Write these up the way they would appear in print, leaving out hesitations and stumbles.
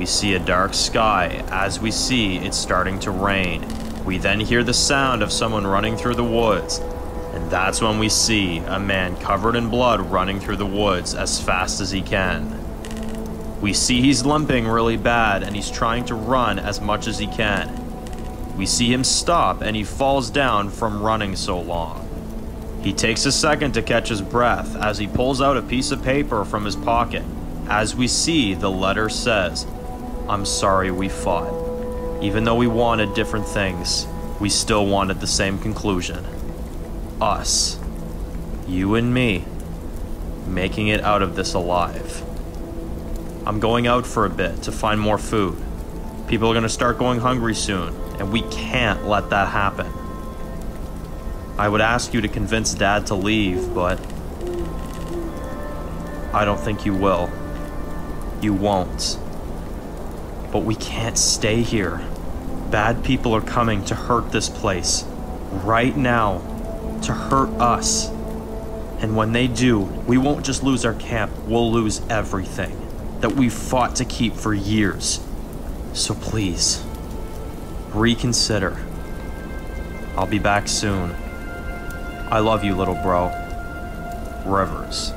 We see a dark sky as we see it's starting to rain. We then hear the sound of someone running through the woods. And that's when we see a man covered in blood running through the woods as fast as he can. We see he's limping really bad and he's trying to run as much as he can. We see him stop and he falls down from running so long. He takes a second to catch his breath as he pulls out a piece of paper from his pocket. As we see, the letter says, "I'm sorry we fought. Even though we wanted different things, we still wanted the same conclusion. Us. You and me. Making it out of this alive. I'm going out for a bit to find more food. People are going to start going hungry soon, and we can't let that happen. I would ask you to convince Dad to leave, but I don't think you will. You won't. But we can't stay here. Bad people are coming to hurt this place. Right now. To hurt us. And when they do, we won't just lose our camp, we'll lose everything that we've fought to keep for years. So please, reconsider. I'll be back soon. I love you, little bro. Rivers."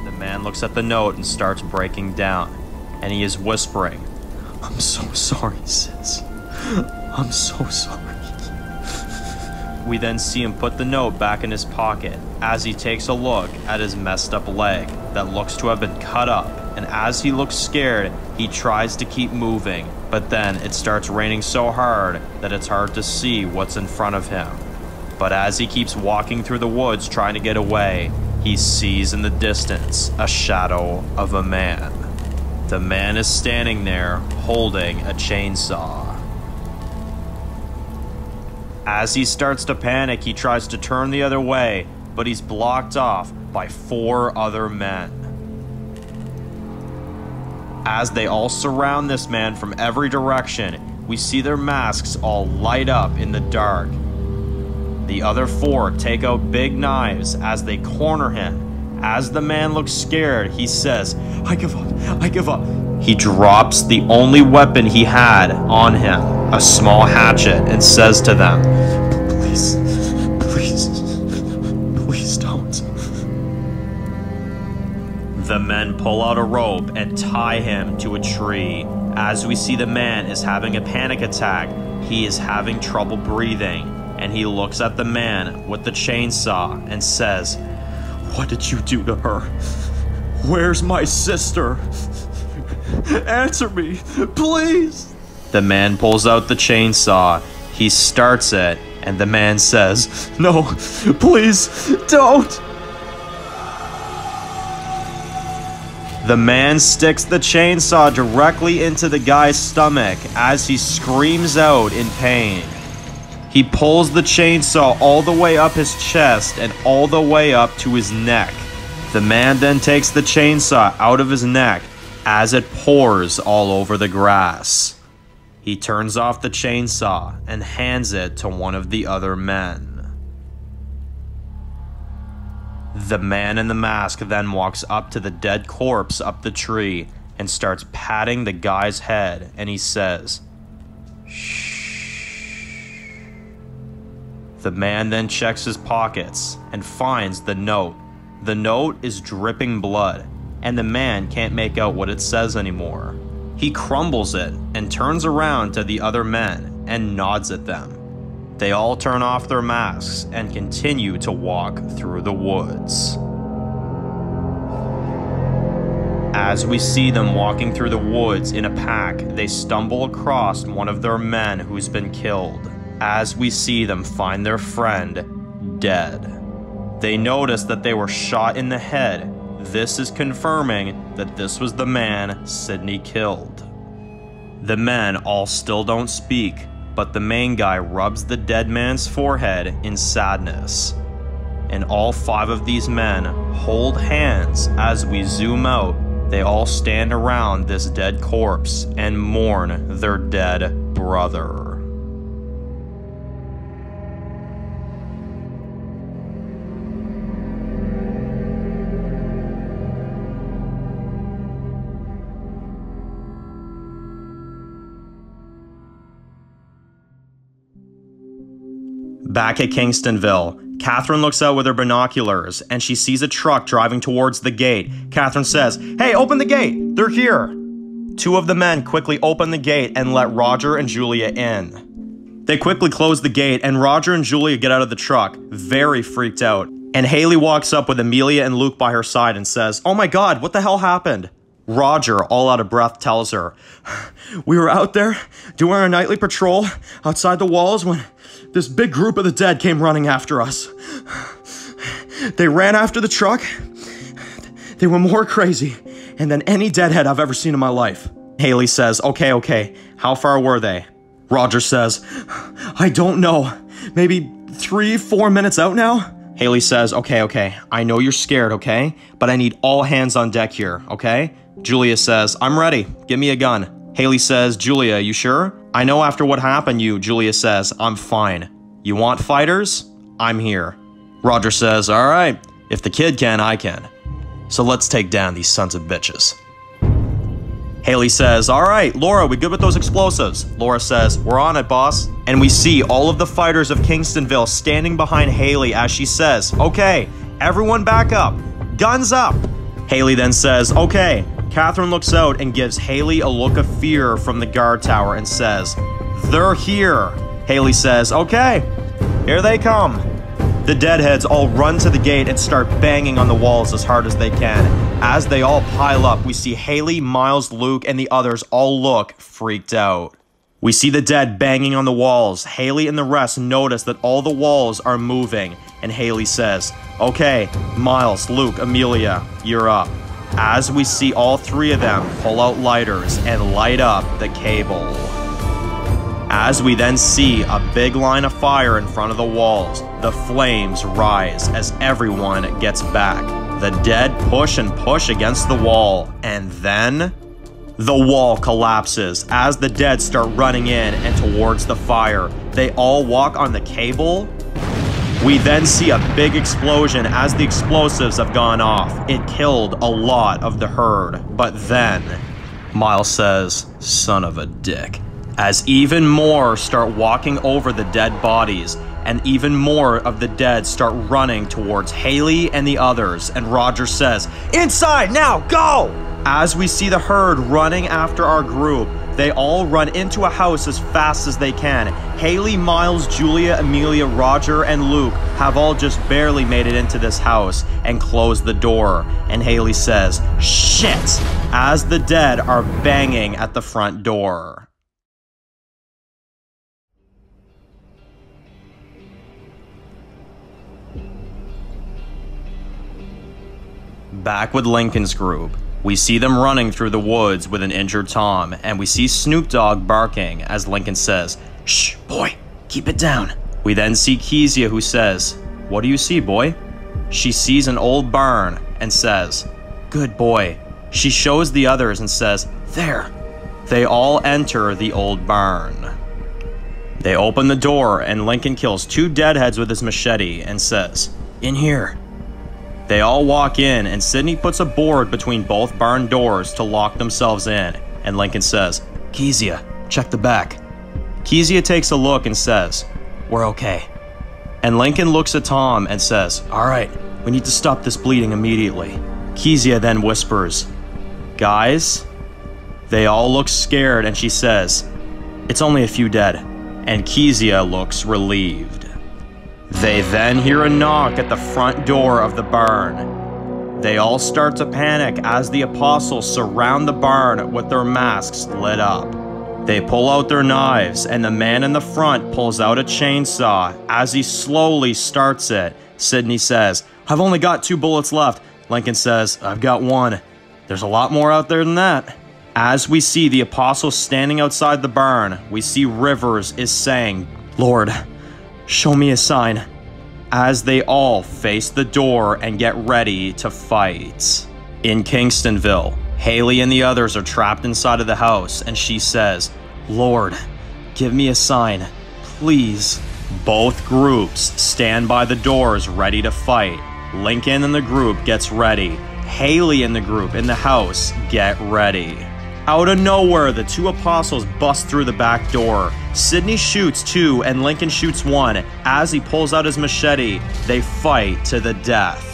The man looks at the note and starts breaking down, and he is whispering, "I'm so sorry, sis. I'm so sorry." We then see him put the note back in his pocket as he takes a look at his messed up leg that looks to have been cut up, and as he looks scared, he tries to keep moving, but then it starts raining so hard that it's hard to see what's in front of him. But as he keeps walking through the woods trying to get away, he sees in the distance a shadow of a man. The man is standing there holding a chainsaw. As he starts to panic, he tries to turn the other way, but he's blocked off by 4 other men. As they all surround this man from every direction, we see their masks all light up in the dark. The other 4 take out big knives as they corner him. As the man looks scared, he says, "I give up, I give up." He drops the only weapon he had on him, a small hatchet, and says to them, "Please, please, please don't." The men pull out a rope and tie him to a tree. As we see the man is having a panic attack, he is having trouble breathing, and he looks at the man with the chainsaw and says, "What did you do to her? Where's my sister? Answer me, please." The man pulls out the chainsaw. He starts it, and the man says, "No, please, don't." The man sticks the chainsaw directly into the guy's stomach as he screams out in pain. He pulls the chainsaw all the way up his chest and all the way up to his neck. The man then takes the chainsaw out of his neck as it pours all over the grass. He turns off the chainsaw and hands it to one of the other men. The man in the mask then walks up to the dead corpse up the tree and starts patting the guy's head, and he says, "Shh." The man then checks his pockets and finds the note. The note is dripping blood, and the man can't make out what it says anymore. He crumbles it and turns around to the other men and nods at them. They all turn off their masks and continue to walk through the woods. As we see them walking through the woods in a pack, they stumble across one of their men who's been killed. As we see them find their friend dead. They notice that they were shot in the head. This is confirming that this was the man Sidney killed. The men all still don't speak, but the main guy rubs the dead man's forehead in sadness. And all 5 of these men hold hands. As we zoom out, they all stand around this dead corpse and mourn their dead brother. Back at Kingstonville, Catherine looks out with her binoculars and she sees a truck driving towards the gate. Catherine says, "Hey, open the gate! They're here!" Two of the men quickly open the gate and let Roger and Julia in. They quickly close the gate and Roger and Julia get out of the truck, very freaked out. And Haley walks up with Amelia and Luke by her side and says, "Oh my God, what the hell happened?" Roger, all out of breath, tells her, "We were out there doing our nightly patrol outside the walls when this big group of the dead came running after us. They ran after the truck. They were more crazy than any deadhead I've ever seen in my life." Haley says, Okay, how far were they?" Roger says, "I don't know. Maybe 3-4 minutes out now?" Haley says, Okay, I know you're scared, okay? But I need all hands on deck here, okay? Julia says, "I'm ready. Give me a gun." Haley says, "Julia, you sure?" "I know after what happened Julia says, "I'm fine. You want fighters? I'm here." Roger says, "All right. If the kid can, I can. So let's take down these sons of bitches." Haley says, "All right, Laura, we good with those explosives?" Laura says, "We're on it, boss." And we see all of the fighters of Kingstonville standing behind Haley as she says, "Okay, everyone back up. Guns up." Haley then says, "Okay." Catherine looks out and gives Haley a look of fear from the guard tower and says, "They're here." Haley says, "Okay, here they come." The deadheads all run to the gate and start banging on the walls as hard as they can. As they all pile up, we see Haley, Miles, Luke, and the others all look freaked out. We see the dead banging on the walls. Haley and the rest notice that all the walls are moving, and Haley says, "Okay, Miles, Luke, Amelia, you're up." As we see all three of them pull out lighters and light up the cable. As we then see a big line of fire in front of the walls, the flames rise as everyone gets back. The dead push and push against the wall, and then the wall collapses as the dead start running in and towards the fire. They all walk on the cable. We then see a big explosion as the explosives have gone off. It killed a lot of the herd, but then Miles says, "Son of a dick," as even more start walking over the dead bodies, and even more of the dead start running towards Haley and the others, and Roger says, "Inside now, go!" As we see the herd running after our group, they all run into a house as fast as they can. Haley, Miles, Julia, Amelia, Roger, and Luke have all just barely made it into this house and closed the door. And Haley says, "Shit!" as the dead are banging at the front door. Back with Lincoln's group, we see them running through the woods with an injured Tom, and we see Snoop Dogg barking as Lincoln says, "Shh, boy, keep it down." We then see Kezia, who says, "What do you see, boy?" She sees an old barn and says, "Good boy." She shows the others and says, "There." They all enter the old barn. They open the door and Lincoln kills 2 deadheads with his machete and says, "In here." They all walk in and Sydney puts a board between both barn doors to lock themselves in, and Lincoln says, "Kezia, check the back." Kezia takes a look and says, "We're okay." And Lincoln looks at Tom and says, "All right, we need to stop this bleeding immediately." Kezia then whispers, "Guys?" They all look scared and she says, "It's only a few dead." And Kezia looks relieved. They then hear a knock at the front door of the barn. They all start to panic as the apostles surround the barn with their masks lit up. They pull out their knives and the man in the front pulls out a chainsaw. As he slowly starts it, Sydney says, "I've only got 2 bullets left." Lincoln says, "I've got 1. There's a lot more out there than that." As we see the apostles standing outside the barn, we see Rivers is saying, "Lord, show me a sign," as they all face the door and get ready to fight. In Kingstonville, Haley and the others are trapped inside of the house, and she says, "Lord, give me a sign, please." Both groups stand by the doors ready to fight. Lincoln and the group gets ready. Haley and the group in the house get ready. Out of nowhere, the two apostles bust through the back door. Sidney shoots two and Lincoln shoots one. As he pulls out his machete, they fight to the death.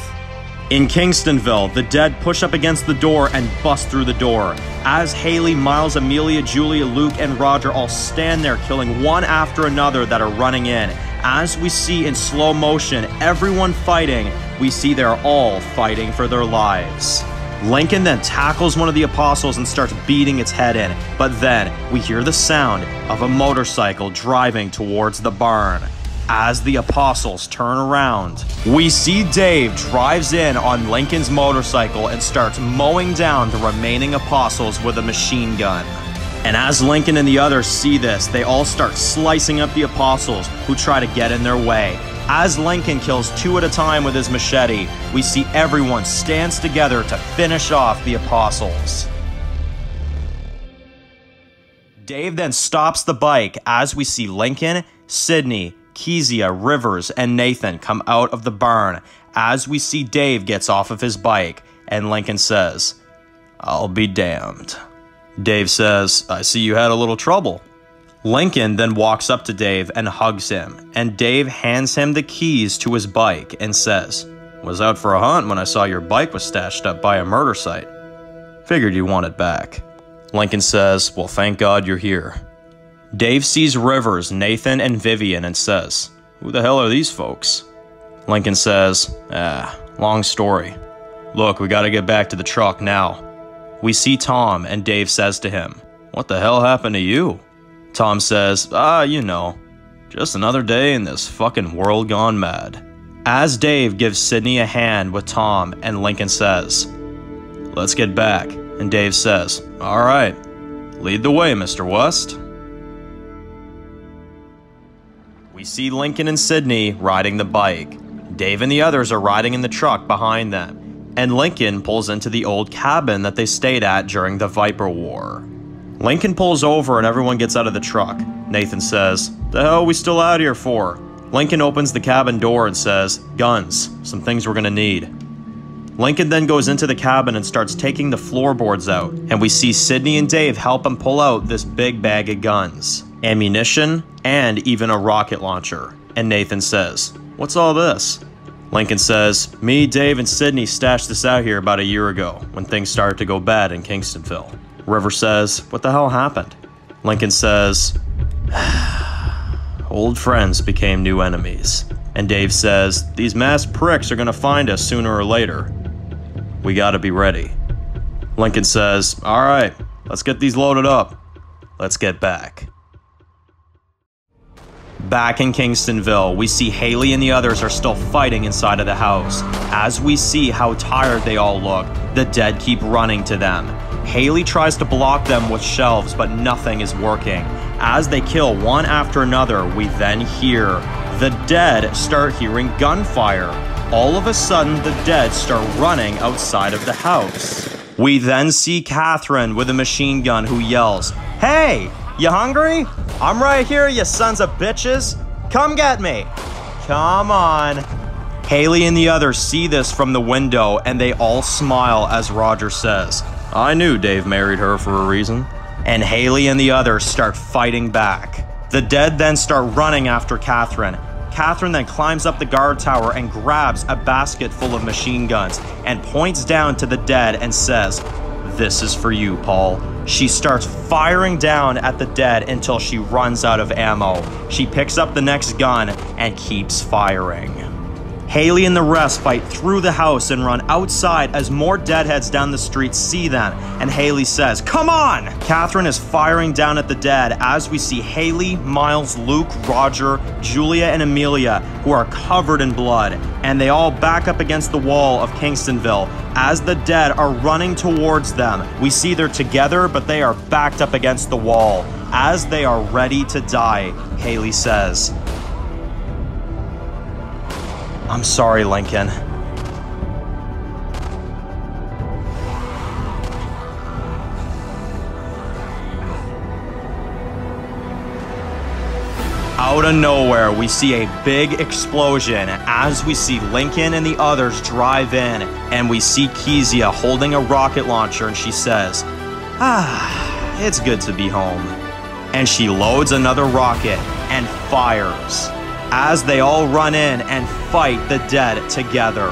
In Kingstonville, the dead push up against the door and bust through the door. As Haley, Miles, Amelia, Julia, Luke, and Roger all stand there killing one after another that are running in. As we see in slow motion everyone fighting, we see they're all fighting for their lives. Lincoln then tackles one of the apostles and starts beating its head in, but then we hear the sound of a motorcycle driving towards the barn. As the apostles turn around, we see Dave drives in on Lincoln's motorcycle and starts mowing down the remaining apostles with a machine gun. And as Lincoln and the others see this, they all start slicing up the apostles who try to get in their way. As Lincoln kills two at a time with his machete, we see everyone stands together to finish off the apostles. Dave then stops the bike as we see Lincoln, Sidney, Kezia, Rivers, and Nathan come out of the barn. As we see Dave gets off of his bike, and Lincoln says, "I'll be damned." Dave says, "I see you had a little trouble." Lincoln then walks up to Dave and hugs him, and Dave hands him the keys to his bike and says, "Was out for a hunt when I saw your bike was stashed up by a murder site. Figured you want it back." Lincoln says, "Well, thank God you're here." Dave sees Rivers, Nathan, and Vivian and says, "Who the hell are these folks?" Lincoln says, long story. Look, we gotta get back to the truck now." We see Tom, and Dave says to him, "What the hell happened to you?" Tom says, you know, just another day in this fucking world gone mad." As Dave gives Sidney a hand with Tom, and Lincoln says, "Let's get back," and Dave says, "All right, lead the way, Mr. West." We see Lincoln and Sidney riding the bike. Dave and the others are riding in the truck behind them, and Lincoln pulls into the old cabin that they stayed at during the Viper War. Lincoln pulls over and everyone gets out of the truck. Nathan says, "The hell are we still out here for?" Lincoln opens the cabin door and says, "Guns, some things we're gonna need." Lincoln then goes into the cabin and starts taking the floorboards out, and we see Sidney and Dave help him pull out this big bag of guns, ammunition, and even a rocket launcher. And Nathan says, "What's all this?" Lincoln says, "Me, Dave, and Sidney stashed this out here about a year ago when things started to go bad in Kingstonville." River says, "What the hell happened?" Lincoln says, "Old friends became new enemies." And Dave says, "These masked pricks are gonna find us sooner or later. We gotta be ready." Lincoln says, "All right, let's get these loaded up. Let's get back." Back in Kingstonville, we see Haley and the others are still fighting inside of the house. As we see how tired they all look, the dead keep running to them. Haley tries to block them with shelves, but nothing is working. As they kill one after another, we then hear the dead start hearing gunfire. All of a sudden, the dead start running outside of the house. We then see Catherine with a machine gun who yells, "Hey, you hungry? I'm right here, you sons of bitches. Come get me. Come on." Haley and the others see this from the window, and they all smile as Roger says, "I knew Dave married her for a reason." And Haley and the others start fighting back. The dead then start running after Catherine. Catherine then climbs up the guard tower and grabs a basket full of machine guns and points down to the dead and says, "This is for you, Paul." She starts firing down at the dead until she runs out of ammo. She picks up the next gun and keeps firing. Haley and the rest fight through the house and run outside as more deadheads down the street see them, and Haley says, "Come on!" Catherine is firing down at the dead as we see Haley, Miles, Luke, Roger, Julia, and Amelia, who are covered in blood, and they all back up against the wall of Kingstonville. As the dead are running towards them, we see they're together, but they are backed up against the wall. As they are ready to die, Haley says, "I'm sorry, Lincoln." Out of nowhere, we see a big explosion as we see Lincoln and the others drive in, and we see Kezia holding a rocket launcher, and she says, It's good to be home. And she loads another rocket and fires as they all run in and fight the dead together.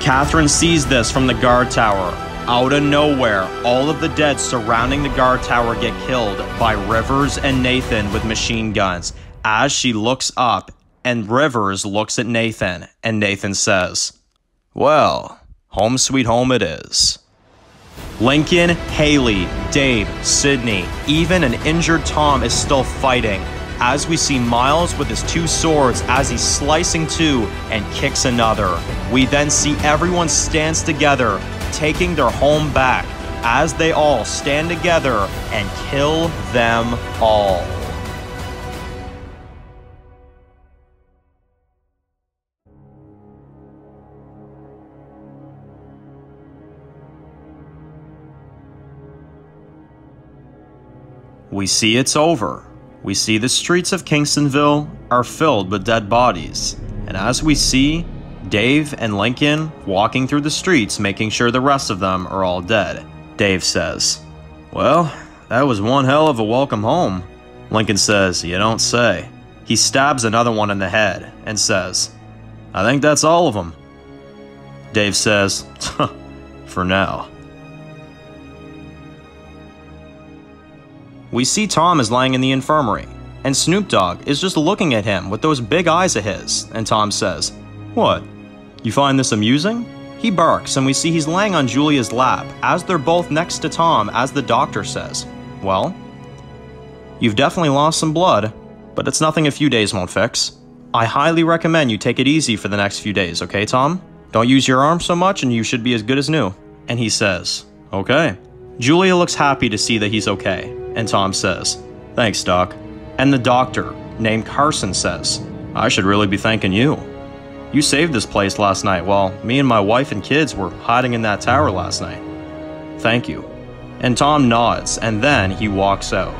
Catherine sees this from the guard tower. Out of nowhere, all of the dead surrounding the guard tower get killed by Rivers and Nathan with machine guns. As she looks up, and Rivers looks at Nathan, and Nathan says, "Well, home sweet home it is." Lincoln, Haley, Dave, Sydney, even an injured Tom is still fighting, as we see Miles with his 2 swords as he's slicing 2 and kicks another. We then see everyone stands together, taking their home back, as they all stand together and kill them all. We see it's over. We see the streets of Kingstonville are filled with dead bodies. And as we see Dave and Lincoln walking through the streets, making sure the rest of them are all dead. Dave says, "Well, that was one hell of a welcome home." Lincoln says, "You don't say." He stabs another one in the head and says, "I think that's all of them." Dave says, "For now." We see Tom is lying in the infirmary, and Snoop Dogg is just looking at him with those big eyes of his, and Tom says, "What? You find this amusing?" He barks, and we see he's laying on Julia's lap, as they're both next to Tom, as the doctor says, "Well, you've definitely lost some blood, but it's nothing a few days won't fix. I highly recommend you take it easy for the next few days, okay, Tom? Don't use your arm so much, and you should be as good as new." And he says, "Okay." Julia looks happy to see that he's okay, and Tom says, "Thanks, Doc." And the doctor, named Carson, says, "I should really be thanking you. You saved this place last night while me and my wife and kids were hiding in that tower last night. Thank you." And Tom nods, and then he walks out.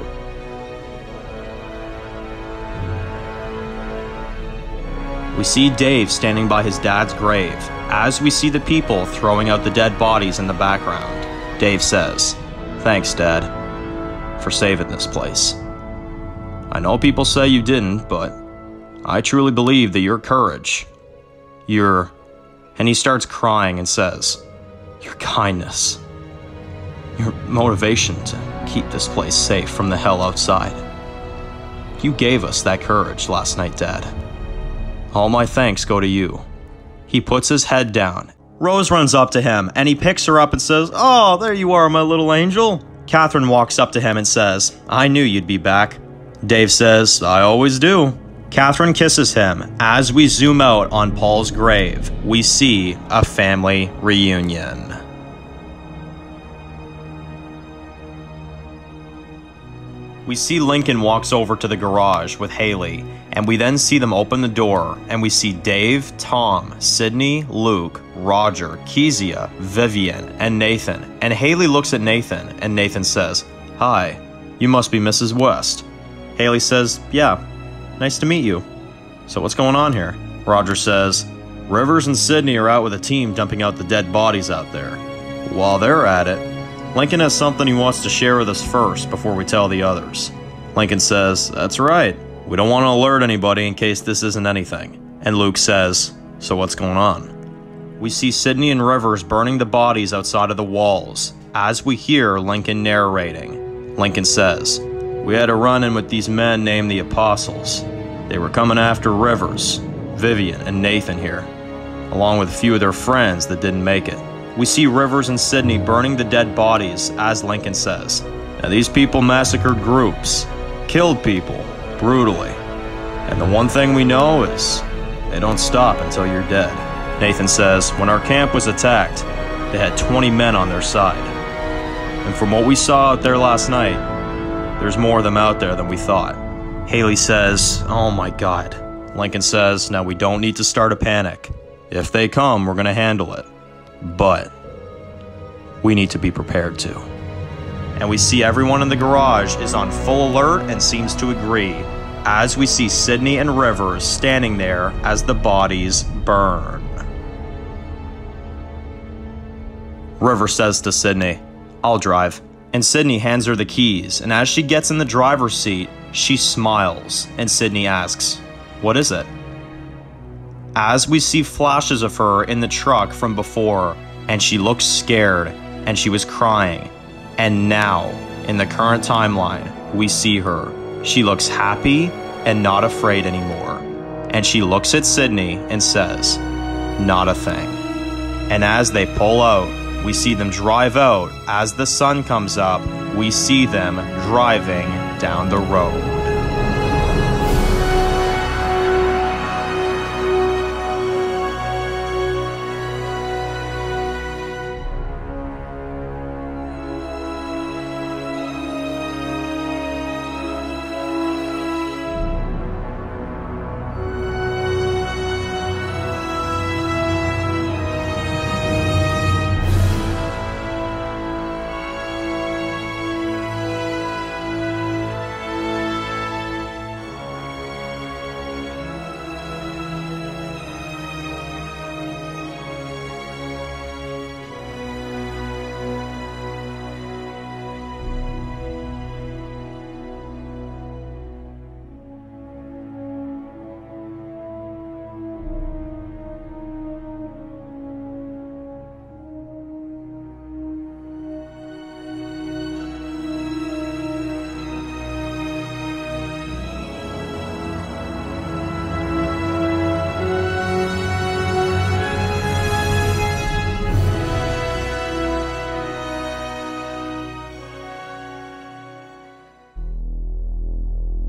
We see Dave standing by his dad's grave, as we see the people throwing out the dead bodies in the background. Dave says, "Thanks, Dad, for saving this place. I know people say you didn't, but I truly believe that your courage, your..." And he starts crying and says, "Your kindness, your motivation to keep this place safe from the hell outside. You gave us that courage last night, Dad. All my thanks go to you." He puts his head down. Rose runs up to him, and he picks her up and says, "Oh, there you are, my little angel." Catherine walks up to him and says, "I knew you'd be back." Dave says, "I always do." Catherine kisses him. As we zoom out on Paul's grave, we see a family reunion. We see Lincoln walks over to the garage with Haley, and we then see them open the door, and we see Dave, Tom, Sydney, Luke, Roger, Kezia, Vivian, and Nathan. And Haley looks at Nathan, and Nathan says, "Hi, you must be Mrs. West." Haley says, "Yeah, nice to meet you. So what's going on here?" Roger says, "Rivers and Sydney are out with a team dumping out the dead bodies out there. While they're at it, Lincoln has something he wants to share with us first before we tell the others." Lincoln says, "That's right. We don't want to alert anybody in case this isn't anything." And Luke says, "So what's going on?" We see Sydney and Rivers burning the bodies outside of the walls, as we hear Lincoln narrating. Lincoln says, "We had a run-in with these men named the Apostles. They were coming after Rivers, Vivian, and Nathan here, along with a few of their friends that didn't make it." We see Rivers and Sydney burning the dead bodies, as Lincoln says. "Now these people massacred groups, killed people, brutally. And the one thing we know is, they don't stop until you're dead." Nathan says, "When our camp was attacked, they had 20 men on their side. And from what we saw out there last night, there's more of them out there than we thought." Haley says, "Oh my God." Lincoln says, "Now we don't need to start a panic. If they come, we're gonna handle it. But we need to be prepared to." And we see everyone in the garage is on full alert and seems to agree, as we see Sydney and Rivers standing there as the bodies burn. Rivers says to Sydney, "I'll drive. and Sydney hands her the keys, and as she gets in the driver's seat, she smiles, and Sydney asks, "What is it?" As we see flashes of her in the truck from before, and she looks scared, and she was crying. And now, in the current timeline, we see her. She looks happy and not afraid anymore. And she looks at Sydney and says, "Not a thing." And as they pull out, we see them drive out. As the sun comes up, we see them driving down the road.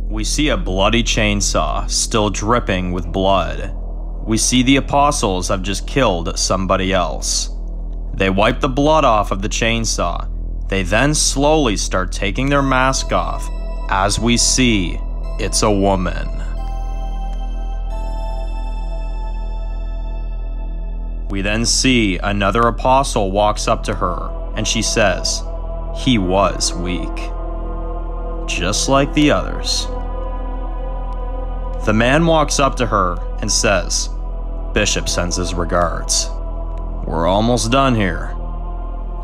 We see a bloody chainsaw, still dripping with blood. We see the apostles have just killed somebody else. They wipe the blood off of the chainsaw. They then slowly start taking their mask off. As we see, it's a woman. We then see another apostle walks up to her, and she says, "He was weak, just like the others." The man walks up to her and says, "Bishop sends his regards. We're almost done here."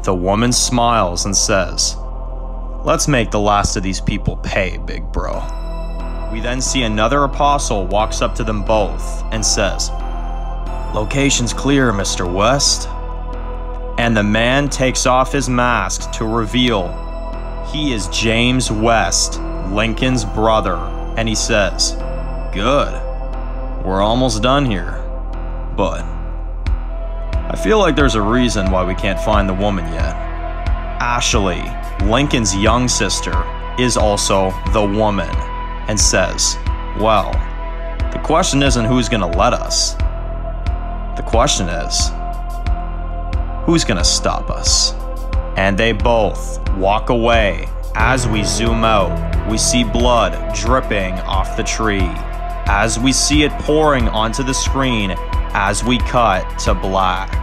The woman smiles and says, "Let's make the last of these people pay, big bro." We then see another apostle walks up to them both and says, "Location's clear, Mr. West." And the man takes off his mask to reveal he is James West, Lincoln's brother, and he says, "Good. We're almost done here. But I feel like there's a reason why we can't find the woman yet." Ashley, Lincoln's young sister, is also the woman and says, "Well, the question isn't who's gonna let us. The question is, who's gonna stop us?" And they both walk away. As we zoom out, we see blood dripping off the tree. As we see it pouring onto the screen as we cut to black.